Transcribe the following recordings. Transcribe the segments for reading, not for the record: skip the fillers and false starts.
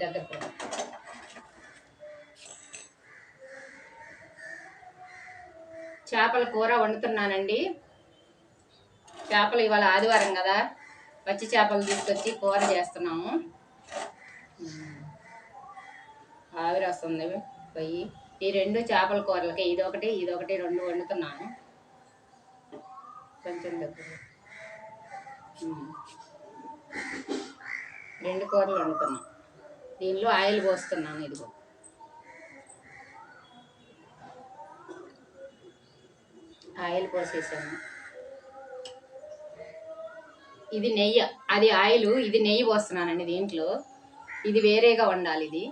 దగ్గర చేపల కూర వండుతున్నానండి. చేపలు ఇవాళ ఆదివారం కదా, పచ్చి చేపలు తీసుకొచ్చి కూర చేస్తున్నాము. ఆవిరి వస్తుంది పొయ్యి. ఈ రెండు చేపల కూరలకి ఇదొకటి రెండు వండుతున్నాను. కొంచెం దగ్గర రెండు కూరలు వండుతున్నాను. దీనిలో ఆయిల్ పోస్తున్నాను. ఇదిగో ఆయిల్ పోసేసాను. ఇది నెయ్యి, అది ఆయిల్, ఇది నెయ్యి పోస్తున్నానండి దీంట్లో. ఇది వేరేగా వండాలి ఇది,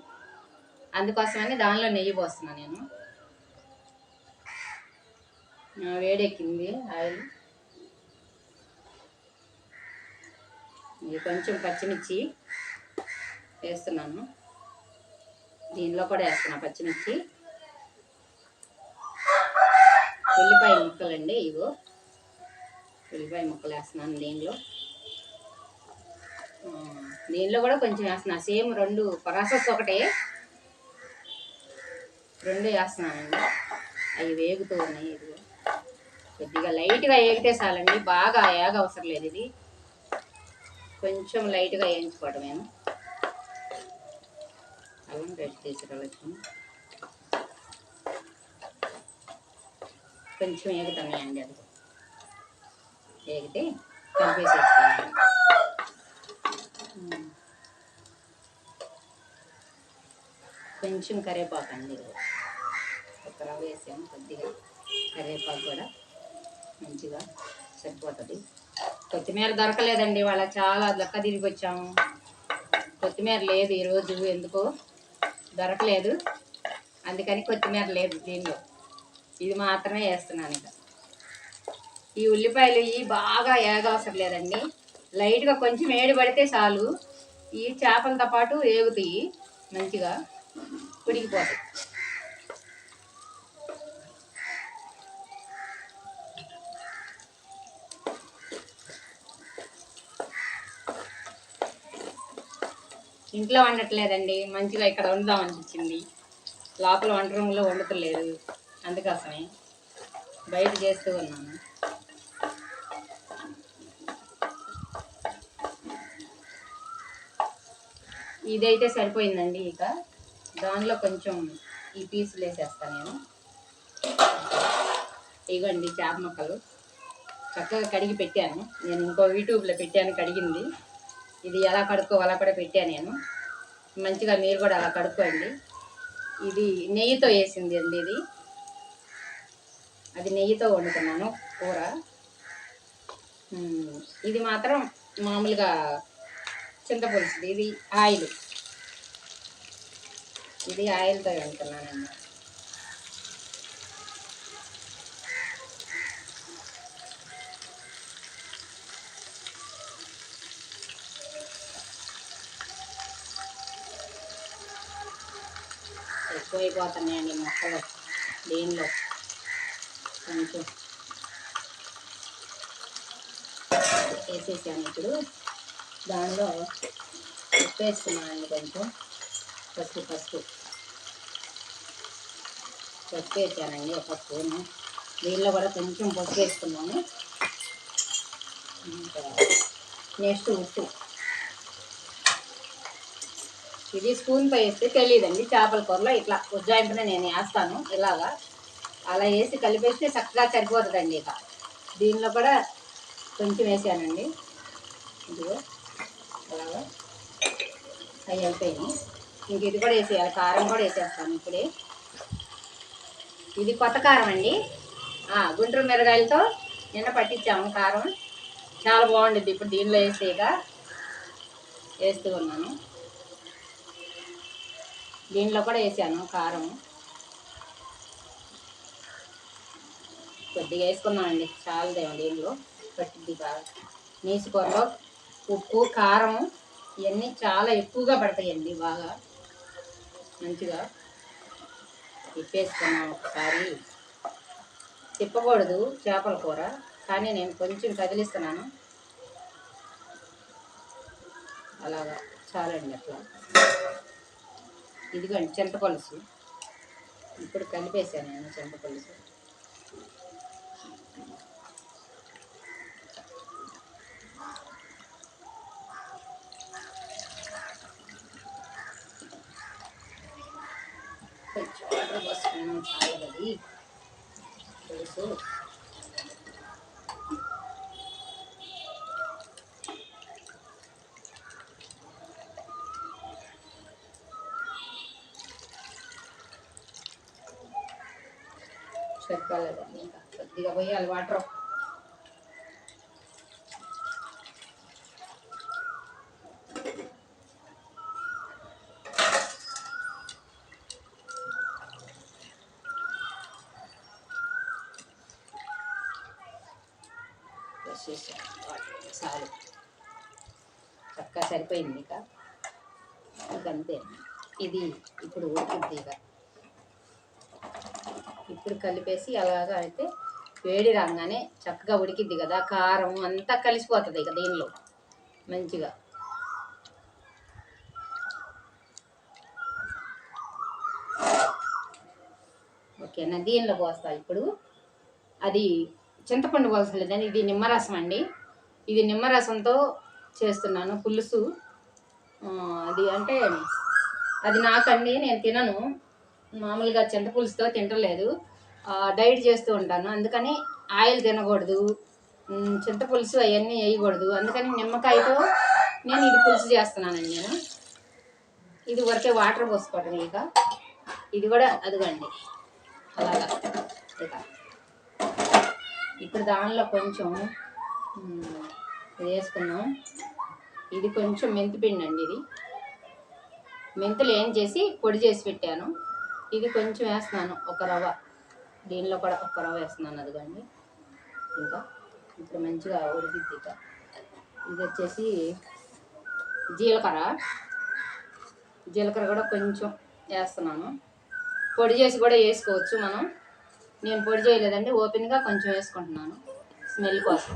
అందుకోసమని దానిలో నెయ్యి పోస్తున్నాను నేను. వేడెక్కింది ఆయిల్. ఇది కొంచెం పచ్చిమిర్చి వేస్తున్నాను. దీనిలో కూడా వేస్తున్నా పచ్చిమిర్చి. ఉల్లిపాయ ముక్కలండి, ఇగో ఉల్లిపాయ ముక్కలు వేస్తున్నాను దీనిలో కూడా కొంచెం వేస్తున్నా. సేమ్ రెండు ప్రాసెస్ ఒకటే, రెండు వేస్తున్నానండి. అవి వేగుతూ ఉన్నాయి. ఇదిగో కొద్దిగా లైట్గా వేగితే చాలండి, బాగా వేగ అవసరం లేదు. ఇది కొంచెం లైట్గా వేయించుకోవడమేను. అల్లం రెడ్ తీసుకెళ్ళచ్చు. కొంచెం వేగుతున్నాయండి. అది వేగితే కలిపేసేస్తాను. కొంచెం కరివేపాకు అండి, ఒక రవ్వ వేసాము. కొద్దిగా కరివేపాకు కూడా మంచిగా సరిపోతుంది. కొత్తిమీర దొరకలేదండి, వాళ్ళ చాలా దక్క తిరిగి వచ్చాము. కొత్తిమీర లేదు ఈరోజు, ఎందుకో దొరకలేదు, అందుకని కొత్తిమీర లేదు దీనిలో. ఇది మాత్రమే వేస్తున్నాను. ఇక ఈ ఉల్లిపాయలు బాగా ఏగవసరం లేదండి, లైట్గా కొంచెం ఏడు పడితే చాలు. ఈ చేపలతో పాటు ఏగుతాయి, మంచిగా ఉడికిపోతాయి. ఇంట్లో వండట్లేదండి, మంచిగా ఇక్కడ వండుదాం అనిపించింది. లోపల వంట రూమ్లో వండుతలేదు, అందుకోసమే బయట చేస్తూ ఉన్నాను. ఇదైతే సరిపోయిందండి. ఇక దానిలో కొంచెం ఈ పీసులు వేసేస్తాను నేను. ఇగోండి చేప ముక్కలు చక్కగా కడిగి పెట్టాను నేను. ఇంకో యూట్యూబ్లో పెట్టాను కడిగింది. ఇది ఎలా కడుక్కోవాలా కూడా పెట్టాను నేను. మంచిగా మీరు కూడా అలా కడుక్కోండి. ఇది నెయ్యితో వేసింది అండి, అది నెయ్యితో వండుతున్నాను కూర. ఇది మాత్రం మామూలుగా చింతపులుసుది. ఇది ఆయిల్, ఇది ఆయిల్తో వండుతున్నానండి. ఎక్కువైపోతున్నాయండి మొక్కలు దీనిలో. కొంచెం వేసేసాను. ఇప్పుడు దానిలో ఉప్పు వేసుకున్నానండి, కొంచెం పసుపు వేసానండి, ఒక స్పూను. దీనిలో కూడా కొంచెం పసుపు వేసుకున్నాను. నెక్స్ట్ ఉప్పు. ఇది స్పూన్తో వేస్తే తెలియదండి చేపల కూరలో, ఇట్లా ఉజ్జాయింపునే నేను వేస్తాను. ఇలాగా అలా వేసి కలిపేస్తే చక్కగా సరిపోతుందండి. ఇక దీనిలో కూడా కొంచెం వేసానండి, ఇదిగో అలాగా అవి అయిపోయినాయి. ఇంక ఇది కూడా వేసేయాలి, కారం కూడా వేసేస్తాను ఇప్పుడే. ఇది కొత్త కారం అండి, గుంటూరు మిరగాయలతో నిన్న పట్టించాము కారం, చాలా బాగుంటుంది. ఇప్పుడు దీనిలో వేస్తూ ఉన్నాను. దీనిలో కూడా వేసాను కారం, కొద్దిగా వేసుకున్నానండి, చాలదేమో దీనిలో పట్టిద్ది బాగా. నీసు కూరలో ఉప్పు కారం ఇవన్నీ చాలా ఎక్కువగా పడతాయండి, బాగా మంచిగా తిప్పేసుకున్నాం. ఒకసారి తిప్పకూడదు చేపల కూర, కానీ నేను కొంచెం కదిలిస్తున్నాను. అలాగా చాలండి అట్లా. ఇదిగోండి చింతపులుసు. ఇప్పుడు కలిపేసాను నేను చింతపులుసు. కొంచెం వాటర్ పోసుకున్నాం, చాలు అది పులుసు. సరిపోలేదండి, ఇంకా కొద్దిగా పోయాలి వాటర్. చాలు, చక్కగా సరిపోయింది. ఇక అంతే. ఇది ఇప్పుడు ఉడుకుద్ది. ఇప్పుడు కలిపేసి అలాగా అయితే వేడి రాగానే చక్కగా ఉడికిద్ది కదా, కారం అంతా కలిసిపోతుంది ఇక దీనిలో మంచిగా. ఓకేనా, దీనిలో పోస్తా ఇప్పుడు. అది చింతపండు పోసలేదండి, ఇది నిమ్మరసం అండి. ఇది నిమ్మరసంతో చేస్తున్నాను పులుసు. అది అంటే అది నాకండి, నేను తినను మామూలుగా, చింతపులుసుతో తింటలేదు. డైట్ చేస్తూ ఉంటాను, అందుకని ఆయిల్ తినకూడదు, చింతపులుసు అవన్నీ వేయకూడదు. అందుకని నిమ్మకాయతో నేను ఇది పులుసు చేస్తున్నానండి. నేను ఇది వరకే వాటర్ పోసుకోవడం. ఇక ఇది కూడా అదిగండి అలాగా. ఇక ఇప్పుడు దానిలో కొంచెం వేసుకున్నాం. ఇది కొంచెం మెంతిపిండి అండి. ఇది మెంతులు ఏం చేసి పొడి చేసి పెట్టాను. ఇది కొంచెం వేస్తున్నాను, ఒక రవ్వ. దీనిలో కూడా ఒక రవ్వ వేస్తున్నాను. అదిగండి ఇంకా ఇప్పుడు మంచిగా ఉడికిద్ది. ఇక ఇది వచ్చేసి జీలకర్ర కూడా కొంచెం వేస్తున్నాను. పొడి చేసి కూడా వేసుకోవచ్చు మనం. నేను పొడి చేయలేదండి, ఓపెన్గా కొంచెం వేసుకుంటున్నాను స్మెల్ కోసం.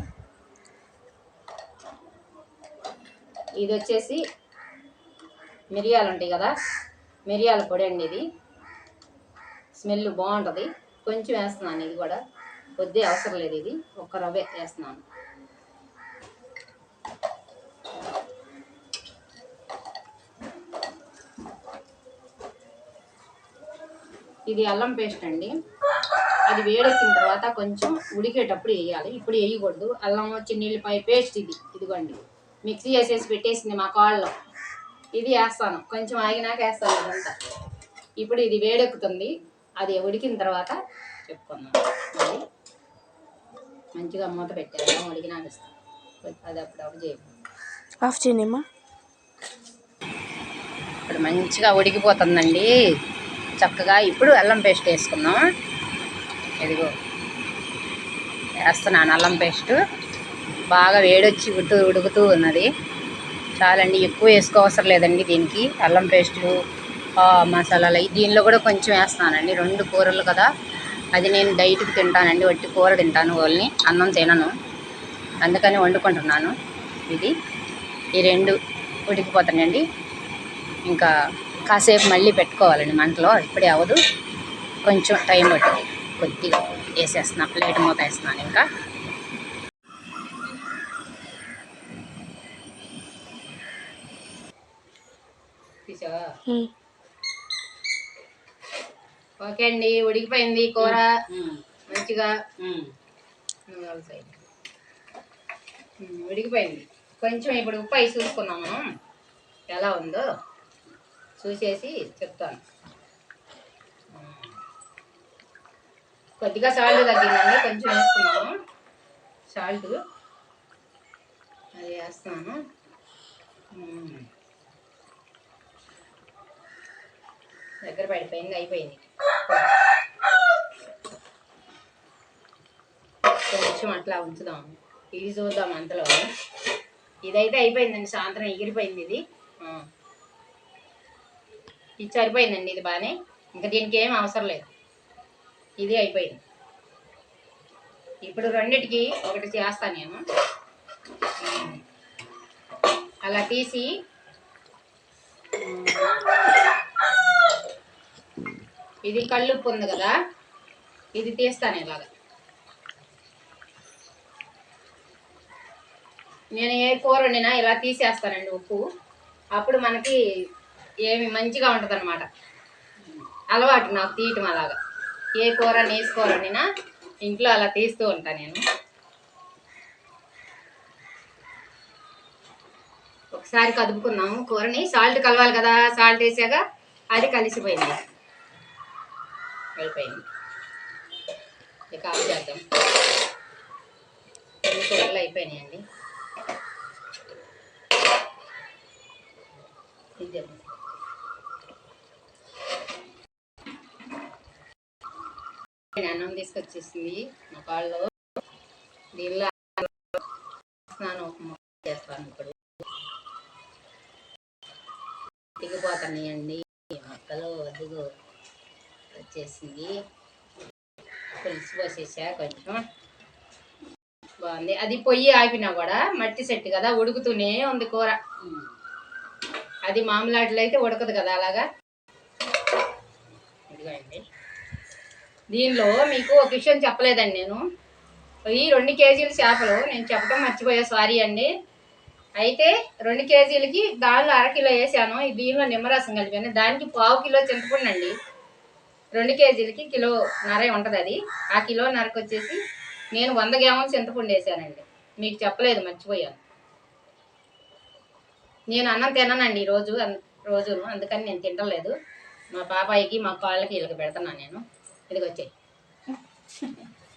ఇది వచ్చేసి మిరియాలు ఉంటాయి కదా, మిరియాల పొడి అండి. ఇది స్మెల్ బాగుంటుంది, కొంచెం వేస్తున్నాను. ఇది కూడా కొద్ది అవసరం లేదు, ఇది ఒక్క రవ్వే వేస్తున్నాను. ఇది అల్లం పేస్ట్ అండి. అది వేడెక్కిన తర్వాత కొంచెం ఉడికేటప్పుడు వేయాలి, ఇప్పుడు వేయకూడదు. అల్లం చిన్నిల్లిపాయ పేస్ట్ ఇదిగోండి మిక్సీ చేసేసి పెట్టేసింది మా కాళ్ళలో. ఇది వేస్తాను, కొంచెం ఆగినాక వేస్తాను ఇదంతా. ఇప్పుడు ఇది వేడెక్కుతుంది, అది ఉడికిన తర్వాత చెప్పుకున్నాను. అది మంచిగా మూత పెట్టాను, ఉడికినాక ఇస్తాను. అది అప్పుడప్పుడు ఆఫ్ చేయమ్మా. ఇప్పుడు మంచిగా ఉడికిపోతుందండి చక్కగా. ఇప్పుడు అల్లం పేస్ట్ వేసుకున్నాం. ఇదిగో వేస్తున్నాను అల్లం పేస్ట్. బాగా వేడొచ్చి ఉడుకుతూ ఉన్నది. చాలండి, ఎక్కువ వేసుకోవసరం లేదండి దీనికి. అల్లం పేస్టు మసాలాలు దీనిలో కూడా కొంచెం వేస్తున్నానండి. 2 కూరలు కదా, అది నేను డైట్కి తింటానండి, వట్టి కూర తింటాను, ఓల్ని అన్నం తినను, అందుకని వండుకుంటున్నాను. ఈ 2 ఉడికిపోతానండి. ఇంకా కాసేపు మళ్ళీ పెట్టుకోవాలండి మంటలో, ఇప్పుడే అవ్వదు, కొంచెం టైం పడుతుంది. కొద్దిగా వేసేస్తున్నా, ప్లేట్ మూత వేస్తున్నాను. ఇంకా ఓకే అండి, ఉడికిపోయింది కూర మంచిగా. ఉడికిపోయింది. కొంచెం ఇప్పుడు ఉప్పు వేసి చూసుకున్నాము ఎలా ఉందో, చూసేసి చెప్తాను. కొద్దిగా సాల్ట్ తగ్గిందండి, కొంచెం వేసుకున్నాము సాల్ట్, అది వేస్తున్నాను. దగ్గర పడిపోయింది, అయిపోయింది. కొంచెం అట్లా ఉంచుదాం, ఇది చూద్దాం అంతలో. ఇదైతే అయిపోయిందండి, సాయంత్రం ఎగిరిపోయింది ఇది. ఇది సరిపోయిందండి, ఇది బాగానే. ఇంకా దీనికి ఏం అవసరం లేదు, ఇది అయిపోయింది. ఇప్పుడు రెండిటికి ఒకటి చేస్తాను నేను. అలా తీసి ఇది కళ్ళుప్పు ఉంది కదా, ఇది తీస్తాను ఇలాగా. నేను ఏ కూర వండినా ఇలా తీసేస్తానండి ఉప్పు. అప్పుడు మనకి ఏమి మంచిగా ఉంటుంది అనమాట. అలవాటు నాకు తీయటం అలాగా. ఏ కూర నేసుకోర వండినా ఇంట్లో అలా తీస్తూ ఉంటాను నేను. ఒకసారి కదుపుకున్నాము కూరని. సాల్ట్ కలవాలి కదా, సాల్ట్ వేసాక అది కలిసిపోయింది, అయిపోయింది. ఇక ఆఫ్ చేద్దాం. అన్ని కూరలు అయిపోయినాయండి. అన్నం తీసుకొచ్చేసింది మా కాళ్ళు. దీనిలో స్నానం చేస్తాను. ఇప్పుడు దిగిపోతున్నాయండి మొక్కలు. దిగు వచ్చేసింది. పులుసు పోసేసా కొంచెం. బాగుంది. అది పొయ్యి ఆపినా కూడా మట్టి సెట్టు కదా, ఉడుకుతూనే ఉంది కూర. అది మామూలాటలు అయితే ఉడకదు కదా అలాగా. ఇదిగోండి. దీనిలో మీకు ఒక విషయం చెప్పలేదండి నేను. ఈ 2 కేజీల చేపలు నేను చెప్పడం మర్చిపోయా, సారీ అండి. అయితే 2 కేజీలకి దానిలో 1/2 కిలో వేసాను. దీనిలో నిమ్మరసం కలిపాను. దానికి 1/4 కిలో చింతపండు అండి. 2 కేజీలకి 1.5 కిలో ఉంటుంది అది. ఆ 1.5 కిలో వచ్చేసి నేను 100 గ్రాముల చింతపండు వేసానండి. మీకు చెప్పలేదు, మర్చిపోయాను. నేను అన్నం తిన్నానండి రోజును, అందుకని నేను తినలేదు. మా పాపాయికి మా కాళ్ళకి వీళ్ళకి పెడుతున్నాను నేను. ఇదిగొచ్చాయి.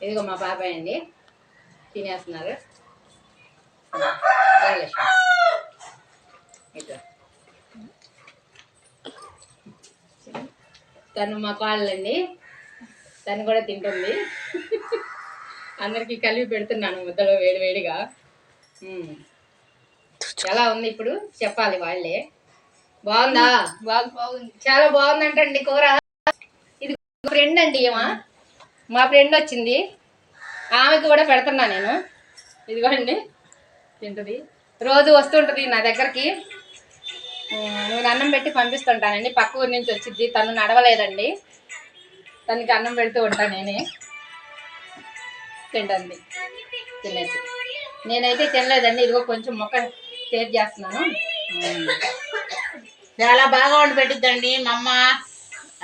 ఇదిగో మా పాపాయి అండి, తినేస్తున్నారు. తను మా కాళ్ళండి, తను కూడా తింటుంది. అందరికీ కలిపి పెడుతున్నాను ముద్దలో వేడివేడిగా. ఎలా ఉంది ఇప్పుడు చెప్పాలి వాళ్ళే. బాగుందా? బాగుంది, చాలా బాగుందంటండి కూర. ఇది ఫ్రెండ్ అండి, మా ఫ్రెండ్ వచ్చింది, ఆమెకి కూడా పెడుతున్నా నేను. ఇదిగోండి, తింటుంది. రోజు వస్తుంటుంది నా దగ్గరికి. నేను అన్నం పెట్టి పంపిస్తుంటానండి. పక్క ఊరి నుంచి వచ్చింది, తను నడవలేదండి. తనకి అన్నం పెడుతూ ఉంటాను నేనే. తింటుంది, తినేసి. నేనైతే తినలేదండి. ఇదిగో కొంచెం మొక్క టేస్ట్ చేస్తున్నాను. చాలా బాగా వండి పెట్టిద్దండి మా అమ్మ.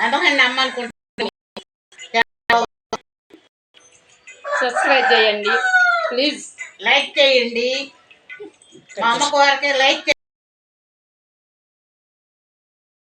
అందుకని అమ్మ అనుకుంటా. సబ్స్క్రైబ్ చేయండి ప్లీజ్, లైక్ చేయండి. మా అమ్మ కూరకే లైక్